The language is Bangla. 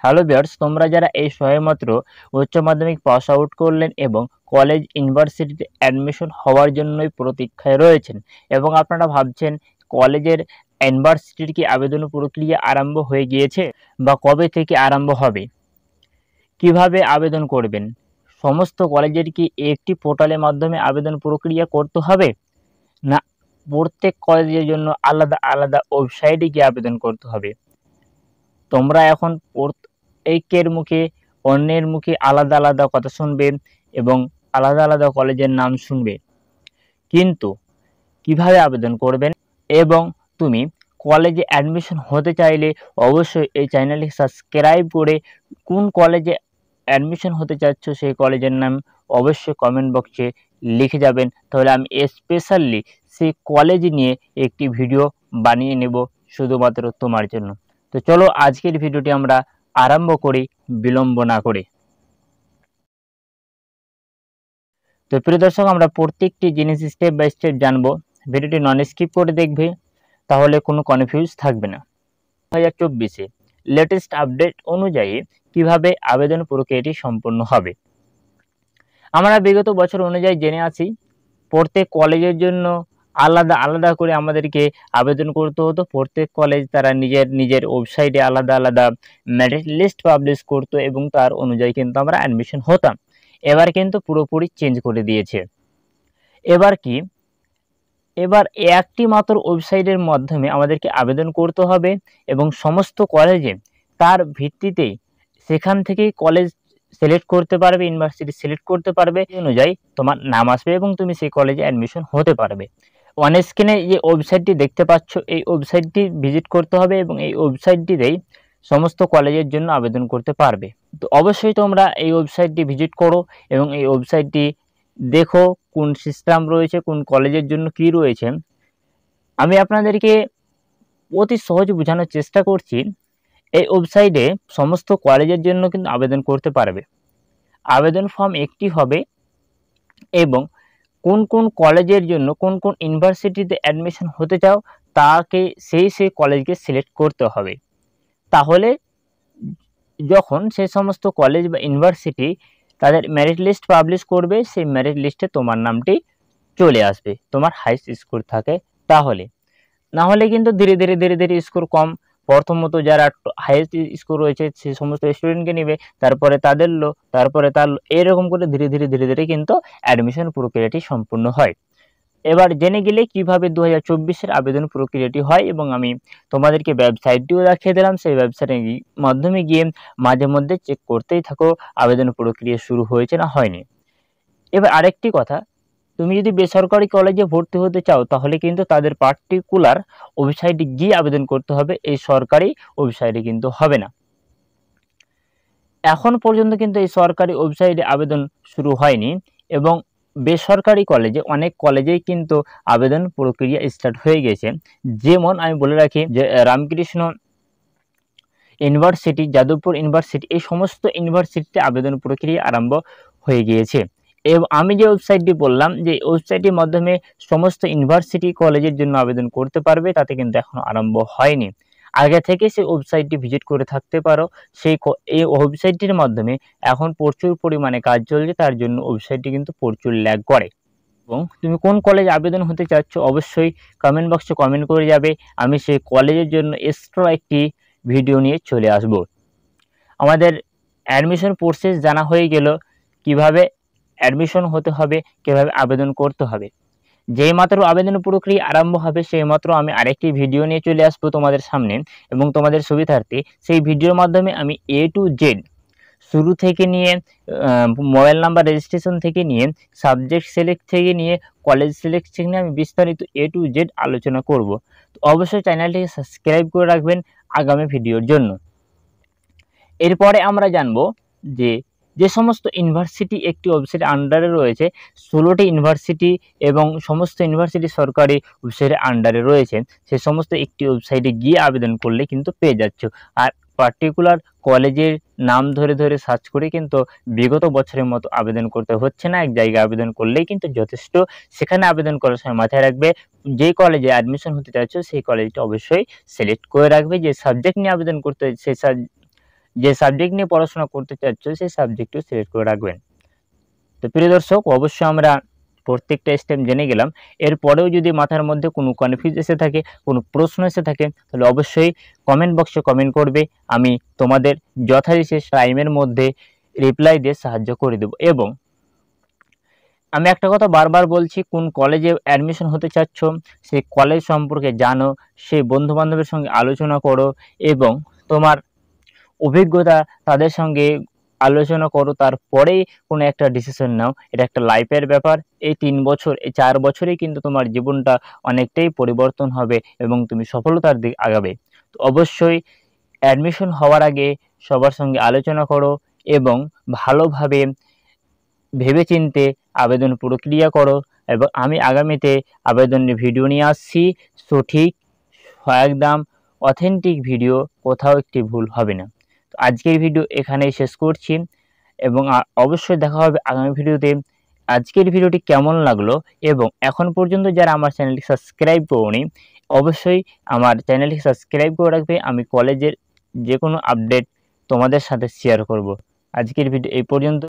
হ্যালো ভিউয়ার্স, তোমরা যারা এই সবেমাত্র উচ্চ মাধ্যমিক পাস আউট করলেন এবং কলেজ ইউনিভার্সিটিতে অ্যাডমিশন হওয়ার জন্যই প্রতীক্ষায় রয়েছেন এবং আপনারা ভাবছেন কলেজের ইউনিভার্সিটির কি আবেদন প্রক্রিয়া আরম্ভ হয়ে গিয়েছে বা কবে থেকে আরম্ভ হবে, কিভাবে আবেদন করবেন, সমস্ত কলেজের কি একটি পোর্টালের মাধ্যমে আবেদন প্রক্রিয়া করতে হবে, না প্রত্যেক কলেজের জন্য আলাদা আলাদা ওয়েবসাইটে গিয়ে আবেদন করতে হবে। তোমরা এখন একের মুখে অন্যের মুখে আলাদা আলাদা কথা শুনবে এবং আলাদা আলাদা কলেজের নাম শুনবে, কিন্তু কিভাবে আবেদন করবেন এবং তুমি কলেজে অ্যাডমিশন হতে চাইলে অবশ্যই এই চ্যানেলটি সাবস্ক্রাইব করে কোন কলেজে অ্যাডমিশন হতে চাচ্ছ সেই কলেজের নাম অবশ্যই কমেন্ট বক্সে লিখে যাবেন, তাহলে আমি স্পেশালি সেই কলেজ নিয়ে একটি ভিডিও বানিয়ে নেব শুধুমাত্র তোমার জন্য। তো চলো আজকের ভিডিওটি আমরা আরম্ভ করি বিলম্ব না করে। তো প্রিয় দর্শক, আমরা প্রত্যেকটি জিনিস স্টেপ বাই স্টেপ জানবো, ভিডিওটি নন স্কিপ করে দেখবে, তাহলে কোনো কনফিউজ থাকবে না। 2024 লেটেস্ট আপডেট অনুযায়ী কিভাবে আবেদন প্রক্রিয়াটি সম্পন্ন হবে। আমরা বিগত বছর অনুযায়ী জেনে আছি প্রত্যেক কলেজের জন্য আলাদা আলাদা করে আমাদেরকে আবেদন করতে হতো। প্রত্যেক কলেজ তারা নিজের নিজের ওয়েবসাইটে আলাদা আলাদা মেরিট লিস্ট পাবলিশ করতো এবং তার অনুযায়ী কিন্তু আমরা অ্যাডমিশন হতাম। এবার কিন্তু পুরোপুরি চেঞ্জ করে দিয়েছে। এবার একটি মাত্র ওয়েবসাইটের মাধ্যমে আমাদেরকে আবেদন করতে হবে এবং সমস্ত কলেজে তার ভিত্তিতেই সেখান থেকেই কলেজ সিলেক্ট করতে পারবে, ইউনিভার্সিটি সিলেক্ট করতে পারবে, অনুযায়ী তোমার নাম আসবে এবং তুমি সেই কলেজে অ্যাডমিশন হতে পারবে। অন স্ক্রিনে যে ওয়েবসাইটটি দেখতে পাচ্ছ, এই ওয়েবসাইটটি ভিজিট করতে হবে এবং এই ওয়েবসাইটটিতেই সমস্ত কলেজের জন্য আবেদন করতে পারবে। তো অবশ্যই তোমরা এই ওয়েবসাইটটি ভিজিট করো এবং এই ওয়েবসাইটটি দেখো কোন সিস্টেম রয়েছে, কোন কলেজের জন্য কি রয়েছে। আমি আপনাদেরকে অতি সহজে বোঝানোর চেষ্টা করছি। এই ওয়েবসাইটে সমস্ত কলেজের জন্য কিন্তু আবেদন করতে পারবে। আবেদন ফর্ম একটি হবে এবং কোন কোন কলেজের জন্য কোন কোন ইউনিভার্সিটিতে অ্যাডমিশন হতে চাও তাকে সেই কলেজকে সিলেক্ট করতে হবে। তাহলে যখন সেই সমস্ত কলেজ বা ইউনিভার্সিটি তাদের মেরিট লিস্ট পাবলিশ করবে, সেই মেরিট লিস্টে তোমার নামটি চলে আসবে তোমার হাইস্ট স্কোর থাকে। তাহলে না হলে কিন্তু ধীরে ধীরে স্কোর কম, প্রথমত যারা হাইয়েস্ট স্কোর রয়েছে সেই সমস্ত স্টুডেন্টকে নেবে, তারপরে তাদের লো, তারপরে তার এরকম করে ধীরে ধীরে কিন্তু অ্যাডমিশন প্রক্রিয়াটি সম্পূর্ণ হয়। এবার জেনে গেলে কিভাবে 2024-এর আবেদন প্রক্রিয়াটি হয় এবং আমি তোমাদেরকে ওয়েবসাইটটিও দেখিয়ে দিলাম। সেই ওয়েবসাইটের মাধ্যমে গিয়ে মাঝে মধ্যে চেক করতেই থাকো আবেদন প্রক্রিয়া শুরু হয়েছে না হয়নি। এবার আরেকটি কথা, তুমি যদি বেসরকারি কলেজে ভর্তি হতে চাও তাহলে কিন্তু তাদের পার্টিকুলার ওয়েবসাইটে গিয়ে আবেদন করতে হবে, এই সরকারি ওয়েবসাইটে কিন্তু হবে না। এখন পর্যন্ত কিন্তু এই সরকারি ওয়েবসাইটে আবেদন শুরু হয়নি এবং বেসরকারি কলেজে অনেক কলেজেই কিন্তু আবেদন প্রক্রিয়া স্টার্ট হয়ে গেছে। যেমন আমি বলে রাখি যে রামকৃষ্ণ ইউনিভার্সিটি, যাদবপুর ইউনিভার্সিটি, এই সমস্ত ইউনিভার্সিটিতে আবেদন প্রক্রিয়া আরম্ভ হয়ে গিয়েছে। এবং আমি যে ওয়েবসাইটটি বললাম যে ওয়েবসাইটের মাধ্যমে সমস্ত ইউনিভার্সিটি কলেজের জন্য আবেদন করতে পারবে, তাতে কিন্তু এখনো আরম্ভ হয়নি। আগে থেকে সেই ওয়েবসাইটটি ভিজিট করে থাকতে পারো। এই ওয়েবসাইটটির মাধ্যমে এখন প্রচুর পরিমাণে কাজ চলছে, তার জন্য ওয়েবসাইটটি কিন্তু প্রচুর ল্যাগ করে। এবং তুমি কোন কলেজে আবেদন হতে চাচ্ছ অবশ্যই কমেন্ট বক্সে কমেন্ট করে যাবে, আমি সেই কলেজের জন্য এক্সট্রা একটি ভিডিও নিয়ে চলে আসব। আমাদের অ্যাডমিশন প্রসেস জানা হয়ে গেল, কিভাবে অ্যাডমিশন হতে হবে, কিভাবে আবেদন করতে হবে। যেই মাত্র আবেদন প্রক্রিয়া আরম্ভ হবে সেই মাত্র আমি আরেকটি ভিডিও নিয়ে চলে আসবো তোমাদের সামনে এবং তোমাদের সুবিধার্থে সেই ভিডিওর মাধ্যমে আমি A to Z শুরু থেকে নিয়ে মোবাইল নাম্বার রেজিস্ট্রেশন থেকে নিয়ে সাবজেক্ট সিলেক্ট থেকে নিয়ে কলেজ সিলেক্ট থেকে নিয়ে আমি বিস্তারিত A to Z আলোচনা করব। তো অবশ্যই চ্যানেলটিকে সাবস্ক্রাইব করে রাখবেন আগামী ভিডিওর জন্য। এরপরে আমরা জানবো যে সমস্ত ইউনিভার্সিটি একটি ওয়েবসাইটের আন্ডারে রয়েছে, 16টি ইউনিভার্সিটি এবং সমস্ত ইউনিভার্সিটি সরকারি ওয়েবসাইটের আন্ডারে রয়েছে, সে সমস্ত একটি ওয়েবসাইটে গিয়ে আবেদন করলে কিন্তু পেয়ে যাচ্ছ। আর পার্টিকুলার কলেজের নাম ধরে সার্চ করে কিন্তু বিগত বছরের মতো আবেদন করতে হচ্ছে না, এক জায়গায় আবেদন করলেই কিন্তু যথেষ্ট। সেখানে আবেদন করার সময় মাথায় রাখবে যে কলেজে অ্যাডমিশন হতে চাচ্ছ সেই কলেজটা অবশ্যই সিলেক্ট করে রাখবে, যে সাবজেক্ট নিয়ে আবেদন করতে সেই যে সাবজেক্ট নিয়ে পড়াশোনা করতে চাচ্ছ সেই সাবজেক্টও সিলেক্ট করে রাখবেন। তো প্রিয় দর্শক, অবশ্যই আমরা প্রত্যেকটা স্টেপ জেনে গেলাম। এরপরেও যদি মাথার মধ্যে কোনো কনফিউজ এসে থাকে, কোনো প্রশ্ন এসে থাকে, তাহলে অবশ্যই কমেন্ট বক্সে কমেন্ট করবে। আমি তোমাদের যথাবিশেষ টাইমের মধ্যে রিপ্লাই দিয়ে সাহায্য করে দেব। এবং আমি একটা কথা বারবার বলছি, কোন কলেজে অ্যাডমিশন হতে চাচ্ছ সেই কলেজ সম্পর্কে জানো, সেই বন্ধুবান্ধবের সঙ্গে আলোচনা করো এবং তোমার অভিজ্ঞতা তাদের সঙ্গে আলোচনা করো, তারপরেই কোনো একটা ডিসিশন নাও। এটা একটা লাইফের ব্যাপার। এই 3 বছর, এই 4 বছরেই কিন্তু তোমার জীবনটা অনেকটাই পরিবর্তন হবে এবং তুমি সফলতার দিকে আগাবে। তো অবশ্যই অ্যাডমিশন হওয়ার আগে সবার সঙ্গে আলোচনা করো এবং ভালোভাবে ভেবেচিন্তে আবেদন প্রক্রিয়া করো। এবং আমি আগামীতে আবেদনের ভিডিও নিয়ে আসছি, সঠিক, একদম অথেন্টিক ভিডিও, কোথাও একটি ভুল হবে না। তো আজকের ভিডিও এখানেই শেষ করছি এবং অবশ্যই দেখা হবে আগামী ভিডিওতে। আজকের ভিডিওটি কেমন লাগলো এবং এখন পর্যন্ত যারা আমার চ্যানেলটি সাবস্ক্রাইব করোনি, অবশ্যই আমার চ্যানেলটি সাবস্ক্রাইব করে রাখবে। আমি কলেজের যে কোনো আপডেট তোমাদের সাথে শেয়ার করব। আজকের ভিডিও এই পর্যন্ত।